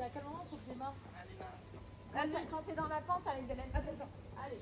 C'est à quel moment faut que je démarre? Vas-y, quand t'es dans la pente avec de l'aide. Attention. Allez.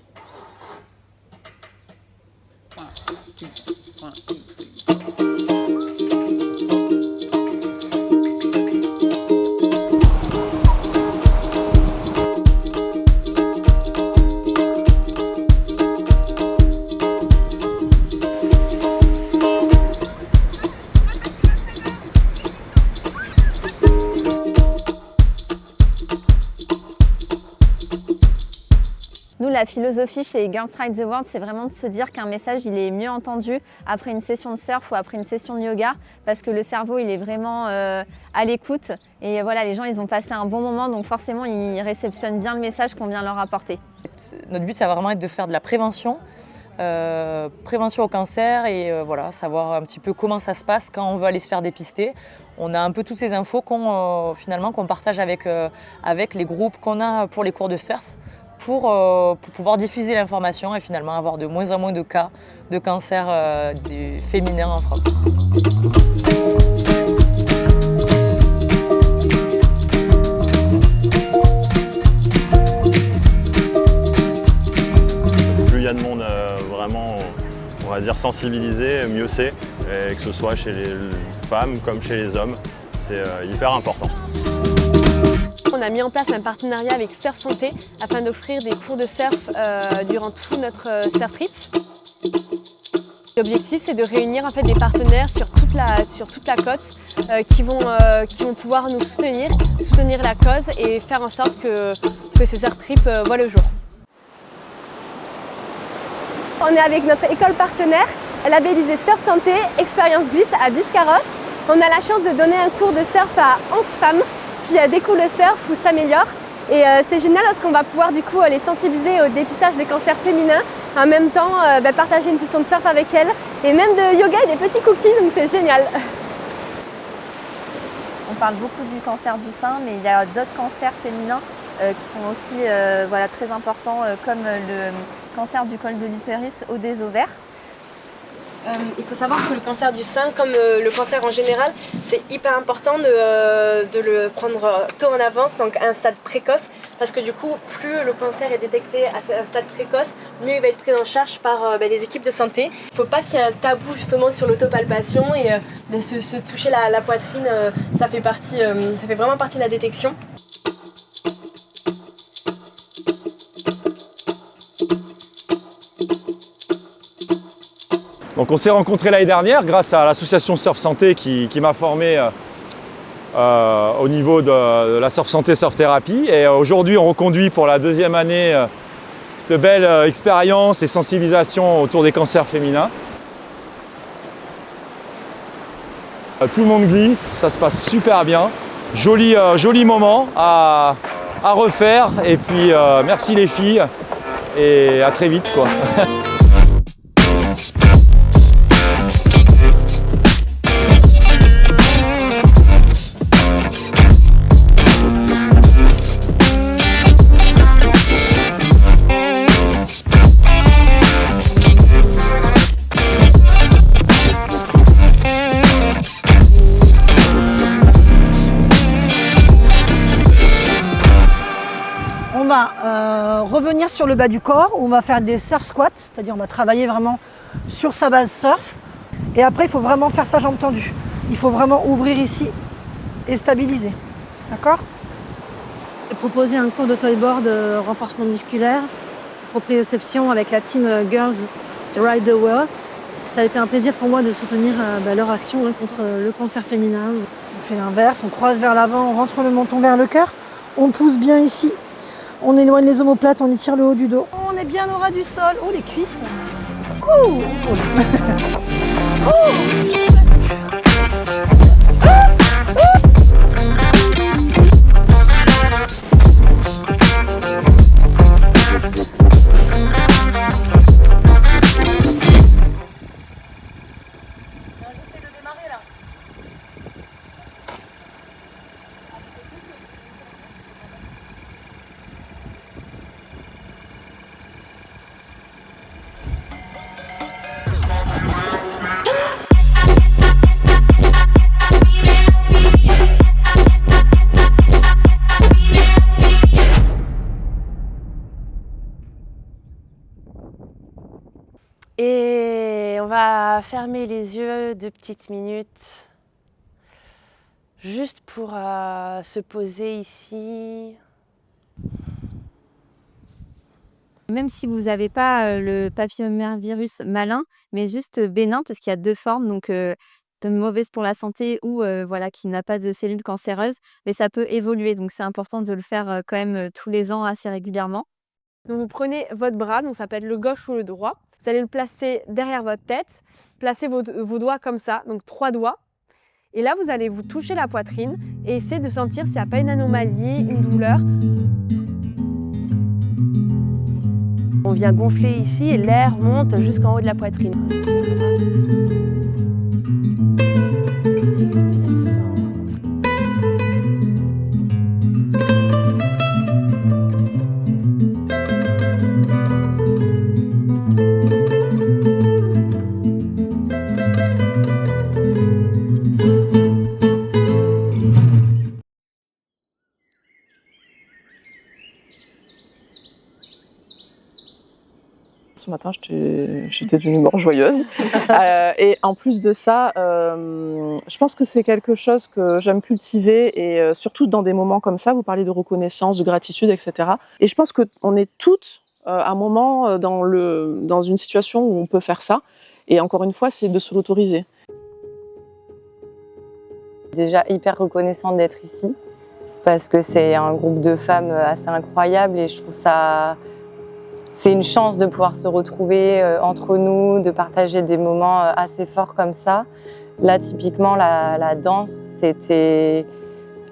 Nous, la philosophie chez Girls Ride the World, c'est vraiment de se dire qu'un message, il est mieux entendu après une session de surf ou après une session de yoga, parce que le cerveau, il est vraiment à l'écoute. Et voilà, les gens, ils ont passé un bon moment, donc forcément, ils réceptionnent bien le message qu'on vient leur apporter. Notre but, ça va vraiment être de faire de la prévention, prévention au cancer et voilà, savoir un petit peu comment ça se passe quand on veut aller se faire dépister. On a un peu toutes ces infos qu'on partage avec les groupes qu'on a pour les cours de surf. Pour pouvoir diffuser l'information et finalement avoir de moins en moins de cas de cancer féminin en France. Plus il y a de monde vraiment, on va dire, sensibilisé, mieux c'est, et que ce soit chez les femmes comme chez les hommes, c'est hyper important. On a mis en place un partenariat avec Surf Santé afin d'offrir des cours de surf durant tout notre surf trip. L'objectif, c'est de réunir en fait des partenaires sur toute la côte qui vont pouvoir nous soutenir la cause et faire en sorte que ce surf trip voit le jour. On est avec notre école partenaire, labellisée Surf Santé, Expérience Glisse à Biscarrosse. On a la chance de donner un cours de surf à 11 femmes qui découvrent le surf ou s'améliorent. Et c'est génial parce qu'on va pouvoir du coup les sensibiliser au dépistage des cancers féminins, en même temps partager une session de surf avec elles et même de yoga et des petits cookies, donc c'est génial. On parle beaucoup du cancer du sein, mais il y a d'autres cancers féminins qui sont aussi très importants, comme le cancer du col de l'utérus ou des ovaires. Il faut savoir que le cancer du sein, comme le cancer en général, c'est hyper important de le prendre tôt en avance, donc à un stade précoce, parce que du coup, plus le cancer est détecté à un stade précoce, mieux il va être pris en charge par les équipes de santé. Il ne faut pas qu'il y ait un tabou justement sur l'autopalpation et se toucher la poitrine, ça fait vraiment partie de la détection. Donc on s'est rencontrés l'année dernière grâce à l'association Surf Santé qui m'a formé au niveau de la Surf Santé Surf Thérapie. Et aujourd'hui on reconduit pour la deuxième année cette belle expérience et sensibilisation autour des cancers féminins. Tout le monde glisse, ça se passe super bien. Joli moment à refaire. Et puis merci les filles et à très vite quoi. On va revenir sur le bas du corps où on va faire des surf squats, c'est-à-dire on va travailler vraiment sur sa base surf. Et après, il faut vraiment faire sa jambe tendue. Il faut vraiment ouvrir ici et stabiliser. D'accord ? J'ai proposé un cours de toyboard renforcement musculaire, proprioception avec la team Girls Ride the World. Ça a été un plaisir pour moi de soutenir leur action contre le cancer féminin. On fait l'inverse, on croise vers l'avant, on rentre le menton vers le cœur, on pousse bien ici. On éloigne les omoplates, on étire le haut du dos. On est bien au ras du sol. Oh, les cuisses. Ouh, on pose. J'essaie de démarrer là. va fermer les yeux 2 petites minutes, juste pour se poser ici. Même si vous n'avez pas le papillomavirus malin, mais juste bénin, parce qu'il y a 2 formes, donc mauvaise pour la santé ou voilà, qui n'a pas de cellules cancéreuses, mais ça peut évoluer, donc c'est important de le faire quand même tous les ans assez régulièrement. Donc vous prenez votre bras, donc ça peut être le gauche ou le droit, vous allez le placer derrière votre tête, placez vos doigts comme ça, donc 3 doigts, et là vous allez vous toucher la poitrine et essayer de sentir s'il n'y a pas une anomalie, une douleur. On vient gonfler ici et l'air monte jusqu'en haut de la poitrine. Expire, centre. Ce matin, j'étais d'une humeur joyeuse. Et en plus de ça, je pense que c'est quelque chose que j'aime cultiver et surtout dans des moments comme ça, vous parlez de reconnaissance, de gratitude, etc. Et je pense qu'on est toutes à un moment dans une situation où on peut faire ça. Et encore une fois, c'est de se l'autoriser. Déjà hyper reconnaissante d'être ici parce que c'est un groupe de femmes assez incroyable et je trouve ça... C'est une chance de pouvoir se retrouver entre nous, de partager des moments assez forts comme ça. Là, typiquement, la danse, c'était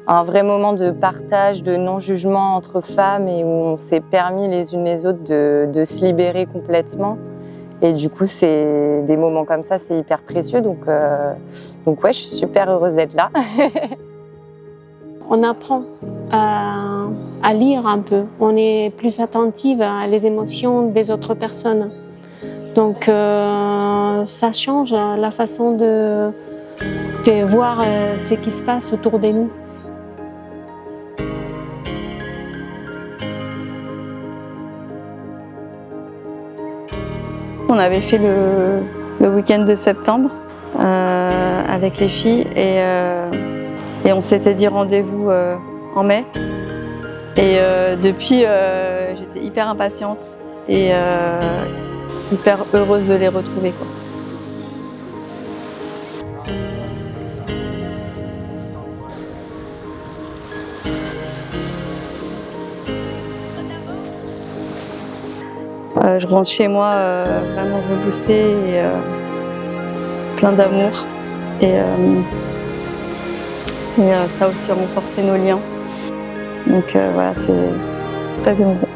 un vrai moment de partage, de non-jugement entre femmes et où on s'est permis les unes les autres de se libérer complètement. Et du coup, c'est des moments comme ça, c'est hyper précieux. Donc ouais, je suis super heureuse d'être là. On apprend à lire un peu. On est plus attentive à les émotions des autres personnes. Donc ça change la façon de voir ce qui se passe autour de nous. On avait fait le week-end de septembre avec les filles et on s'était dit rendez-vous en mai. Et depuis, j'étais hyper impatiente et hyper heureuse de les retrouver, quoi. Je rentre chez moi vraiment reboostée et plein d'amour. Et ça a aussi renforcé nos liens. Donc voilà, c'est très émouvant.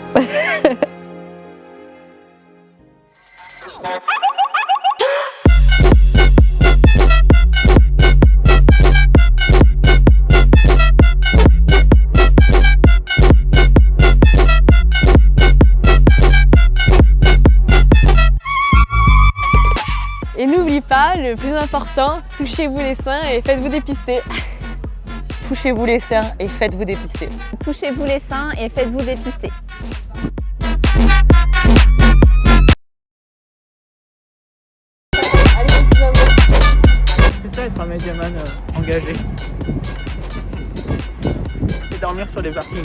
Et n'oublie pas, le plus important, touchez-vous les seins et faites-vous dépister. Touchez-vous les seins et faites-vous dépister. Touchez-vous les seins et faites-vous dépister. C'est ça être un médiaman engagé. C'est dormir sur les parkings.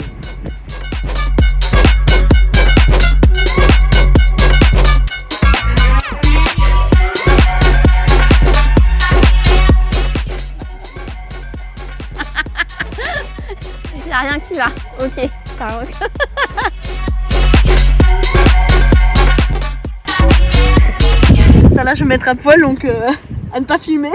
Il n'y a rien qui va. Ok, ça roule. Là, je vais me mettre à poil, donc à ne pas filmer.